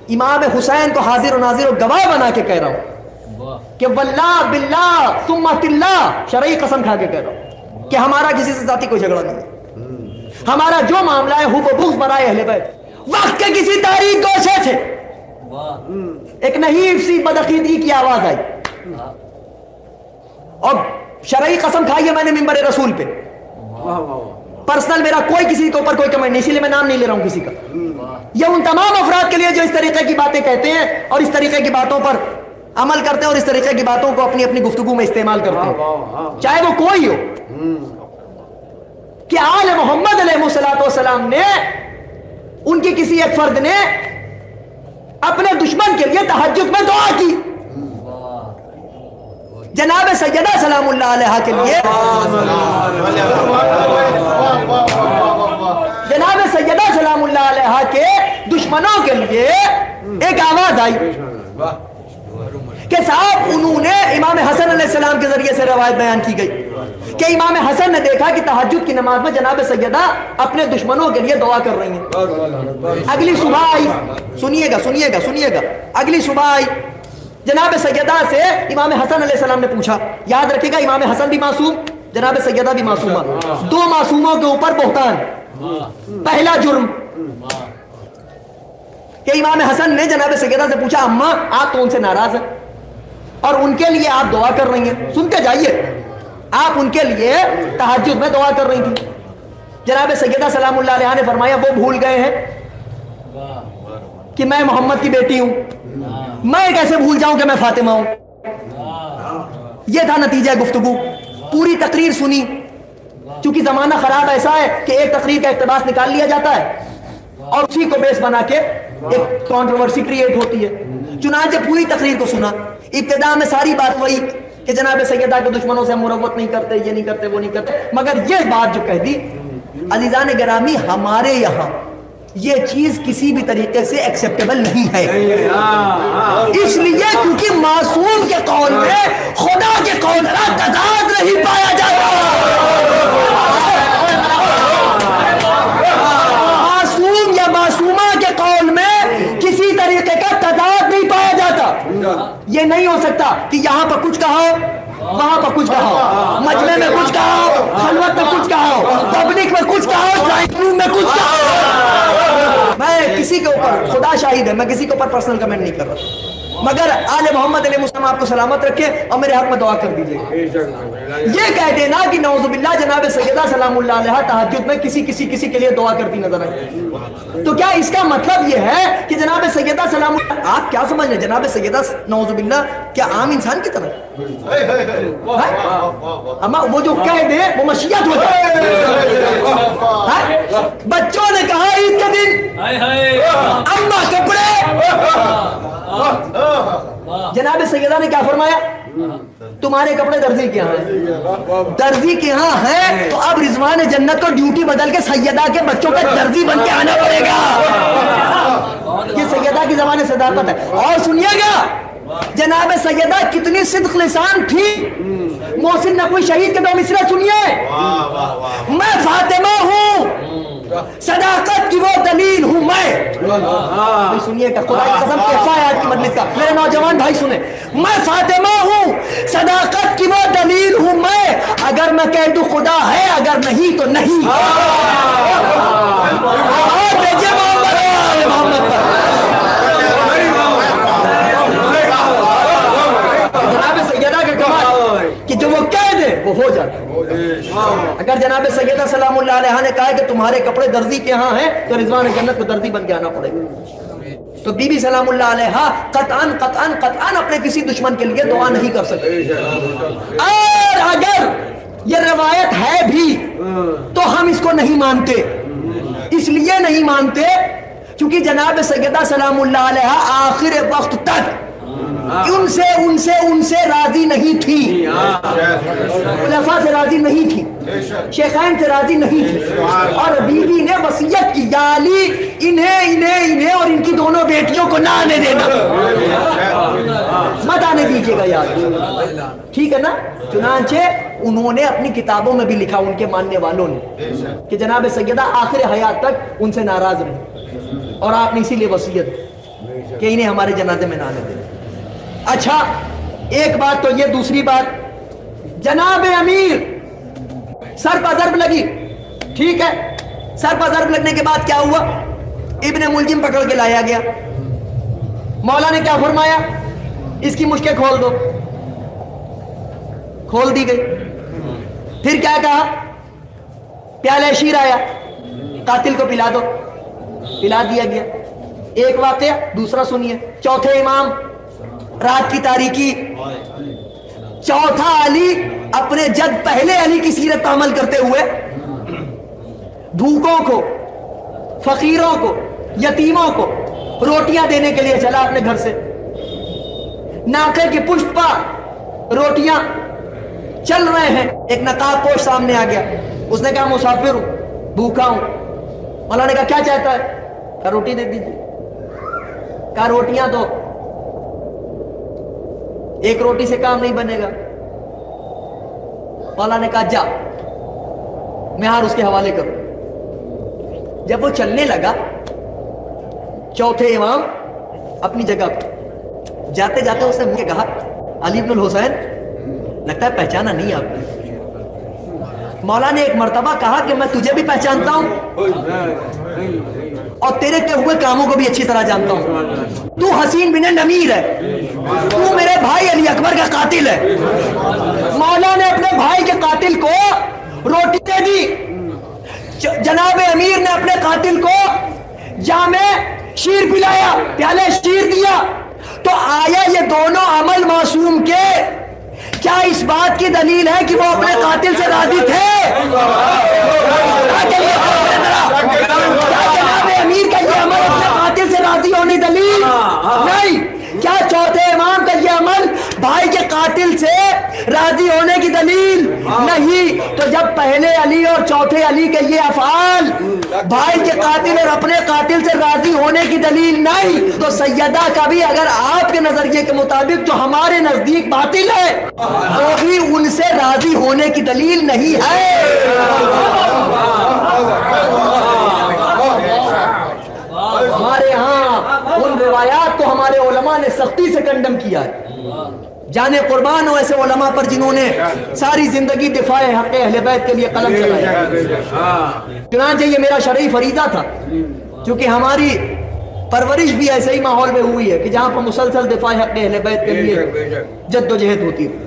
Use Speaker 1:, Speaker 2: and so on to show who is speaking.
Speaker 1: امام حسین کو حاضر و ناظر و گواہ بنا کے کہہ رہا ہوں کہ واللہ باللہ ثم باللہ، شرعی قسم کھا کے کہہ رہا ہوں کہ ہمارا کسی سے ذاتی کوئی جھگڑا نہیں ہے. ہمارا جو معاملہ ہے حب و بغض برائے اہل بیت. وقت کے کسی تاریخ گوشے سے ایک نحیف سی بدعقیدگی کی آواز آئی اور شرعی قسم کھائی ہے میں نے منبر رسول پہ. پرسنل میرا کوئی کسی کے اوپر کوئی کمنٹ نہیں، اسی لیے میں نام نہیں لے رہا ہوں کسی کا. یہ ان تمام افراد کے لیے جو اس طریقے کی باتیں کہتے ہیں اور اس طریقے کی باتوں پر عمل کرتے ہیں اور اس طریقے کی باتوں کو اپنی اپنی گفتگو میں استعمال کرتے ہیں، چاہے وہ کوئی ہو. کہ آل محمد علیہ السلام نے، ان کی کسی ایک فرد نے اپنے دشمن کے لیے تہجد میں دعا کی. جناب سیدہ سلام اللہ علیہ کے لیے، جناب سیدہ سلام اللہ علیہ کے دشمنوں کے لیے ایک آواز آئی کہ صاحب انہوں نے امام حسن علیہ السلام کے ذریعے سے روایت بیان کی گئی کہ امام حسن نے دیکھا کہ تہجد کی نماز میں جناب سیدہ اپنے دشمنوں کے لیے دعا کر رہی ہیں. اگلی صبح آئی، سنیے گا، اگلی صبح آئی، جناب سیدہ سے امام حسن علیہ السلام نے پوچھا. یاد رکھے گا امام حسن بھی معصوم، جناب سیدہ بھی معصومہ، دو معصوموں کے اوپر بہتان. پہلا جرم کہ امام حسن نے جناب سیدہ سے پوچھا اماں آپ تو ان سے ناراض ہیں اور ان کے لیے آپ دعا کر رہی ہیں. سنتے جائیے، آپ ان کے لیے تہجد میں دعا کر رہی تھی. جناب سیدہ سلام اللہ علیہ نے فرمایا وہ بھول گئے ہیں کہ میں محمد کی بیٹی ہوں، میں کیسے بھول جاؤں کہ میں فاطمہ ہوں. یہ تھا نتیجہ گفتگو. پوری تقریر سنی. چونکہ زمانہ خراب ایسا ہے کہ ایک تقریر کا اقتباس نکال لیا جاتا ہے اور اسی کو بیس بنا کے ایک کنٹروورسی کریٹ ہوتی ہے. چنانچہ پوری تقریر کو سنا. ابتدا میں ساری بات وہی کہ جناب سیدہ کے دشمنوں سے مروت نہیں کرتے، یہ نہیں کرتے، وہ نہیں کرتے، مگر یہ بات جو کہہ دی، عزیزان گرامی ہمارے یہاں یہ چیز کسی بھی طریقے سے ایکسیپٹیبل نہیں ہے. اس لیے کیونکہ معصوم کے قول میں خدا کے قول کا تضاد نہیں پایا جاتا. معصوم یا معصومہ کے قول میں کسی طریقے کا تضاد نہیں پایا جاتا. یہ نہیں ہو سکتا کہ یہاں پر کچھ کہا ہو، وہاں پر کچھ کہا ہو، مجمع میں کچھ کہا ہو، خلوت میں کچھ کہا ہو، پبلک میں کچھ کہا ہو، ڈرائنگ روم میں کچھ کہا ہو. میں کسی کے اوپر، خدا شاہد ہے، میں کسی کے اوپر پرسنل کمنٹ نہیں کر رہا، مگر آل محمد علیہ السلام آپ کو سلامت رکھے اور میرے حق میں دعا کر دیجیے. یہ کہہ دینا کہ نعوذ باللہ جناب سیدہ سلام اللہ علیہ تہجد میں کسی کے لیے دعا کرتی نظر آئی، تو کیا اس کا مطلب یہ ہے کہ جناب سیدہ سلام اللہ، آپ کیا سمجھ رہے جناب سیدہ نعوذ باللہ کیا عام انسان کی طرح؟ اما وہ جو کہہ دے وہ مشیت ہو جائے. بچوں نے کہا عید کے دن اما کپڑے، جناب سیدہ نے کیا فرمایا؟ تمہارے کپڑے درزی کے ہاں ہیں. درزی کے ہاں ہیں تو اب رضوان جنت کو ڈیوٹی بدل کے سیدہ کے بچوں کا درزی بن کے آنا پڑے گا. یہ سیدہ کی زبان صداقت ہے. اور سنیے گا جناب سیدہ کتنی صدق لسان تھی. محسن نقوی شہید کے دو مصرع سنیے. میں فاطمہ ہوں، صداقت کی وہ دلیل ہوں میں. سنیے گا خدا کی قسم کیسا ہے آج کی مجلس کا. میرے نوجوان بھائی سنیں، میں فاطمہ ہوں، صداقت کی وہ دلیل ہوں میں. اگر میں کہہ دوں خدا ہے، اگر نہیں تو نہیں. محمد پر جناب سیدہ کا کمال کہ جو وہ کہہ دے وہ ہو جاتا. اگر جناب سیدہ سلام اللہ علیہ نے کہا کہ تمہارے کپڑے درزی کے ہاں ہیں تو رضوان جنت کو درزی بن کے آنا پڑے گا. تو بی بی سلام اللہ علیہ قطعاً اپنے کسی دشمن کے لیے دعا نہیں کر سکتے. اور اگر یہ روایت ہے بھی تو ہم اس کو نہیں مانتے. اس لیے نہیں مانتے کیونکہ جناب سیدہ سلام اللہ علیہ آخر وقت تک ان سے راضی نہیں تھی. خلفاء سے راضی نہیں تھی، شیخین سے راضی نہیں تھی. اور بیوی نے وصیت کی یا علی انہیں اور ان کی دونوں بیٹیوں کو نہ آنے دینا، مت آنے دیجیے گا یار. ٹھیک ہے نا. چنانچہ انہوں نے اپنی کتابوں میں بھی لکھا، ان کے ماننے والوں نے، کہ جناب سیدہ آخر حیات تک ان سے ناراض رہے اور آپ نے اسی لیے وصیت. کہ انہیں ہمارے جنازے میں نہ آنے دیں۔ اچھا ایک بات تو یہ، دوسری بات، جناب امیر سر پر ضرب لگی، ٹھیک ہے، سر پر ضرب لگنے کے بعد کیا ہوا؟ ابن ملجم پکڑ کے لایا گیا، مولا نے کیا فرمایا؟ اس کی مشکیں کھول دو، کھول دی گئی۔ پھر کیا کہا؟ پیالے شیر آیا، قاتل کو پلا دو، پلا دیا گیا۔ ایک واقعہ، دوسرا سنیے۔ چوتھے امام، رات کی تاریکی، چوتھا علی اپنے جد پہلے علی کی سیرت پر عمل کرتے ہوئے بھوکوں کو، فقیروں کو، یتیموں کو روٹیاں دینے کے لیے چلا اپنے گھر سے۔ ناقے کی پشت پر روٹیاں چل رہے ہیں، ایک نقاب پوش سامنے آ گیا، اس نے کہا مسافر ہوں، بھوکا ہوں۔ مولا نے کہا کیا چاہتا ہے؟ کہا روٹی دے دیجیے۔ کہا روٹیاں دو، ایک روٹی سے کام نہیں بنے گا۔ مولا نے کہا جا، میں ہار اس کے حوالے کروں۔ جب وہ چلنے لگا، چوتھے امام اپنی جگہ پر جاتے جاتے اس نے مجھے کہا علی بن الحسین، لگتا ہے پہچانا نہیں آپ نے۔ مولا نے ایک مرتبہ کہا کہ میں تجھے بھی پہچانتا ہوں اور تیرے کے ہوئے کاموں کو بھی اچھی طرح جانتا ہوں۔ تو حسین بن نمیر ہے، تو میرے بھائی علی اکبر کا قاتل ہے۔ مولا نے اپنے بھائی کے قاتل کو روٹی دے دی، جناب امیر نے اپنے قاتل کو جامع شیر پلایا، پیالے شیر دیا۔ تو آیا یہ دونوں عمل معصوم کے کیا اس بات کی دلیل ہے کہ وہ اپنے قاتل سے راضی تھے؟ کیا جناب امیر کا یہ عمل اپنے قاتل سے راضی ہونے دلیل نہیں؟ کیا چوتھے امام کا یہ عمل بھائی کے قاتل سے راضی ہونے کی دلیل نہیں؟ تو جب پہلے علی اور چوتھے علی کے یہ افعال بھائی کے قاتل اور اپنے قاتل سے راضی ہونے کی دلیل نہیں، تو سیدہ کا بھی اگر آپ کے نظریے کے مطابق جو ہمارے نزدیک باطل ہے وہ بھی ان سے راضی ہونے کی دلیل نہیں ہے۔ ہمارے ہاں ان روایات کو ہمارے علماء نے سختی سے کنڈم کیا ہے۔ جانے قربان ہو ایسے علماء پر جنہوں نے ساری زندگی دفاع حق اہل بیت کے لیے قلم چلایا۔ چنانچہ یہ میرا شرعی فریضہ تھا، کیونکہ ہماری پرورش بھی ایسے ہی ماحول میں ہوئی ہے کہ جہاں پر مسلسل دفاع حق اہل بیت کے لیے جد و جہد ہوتی ہے۔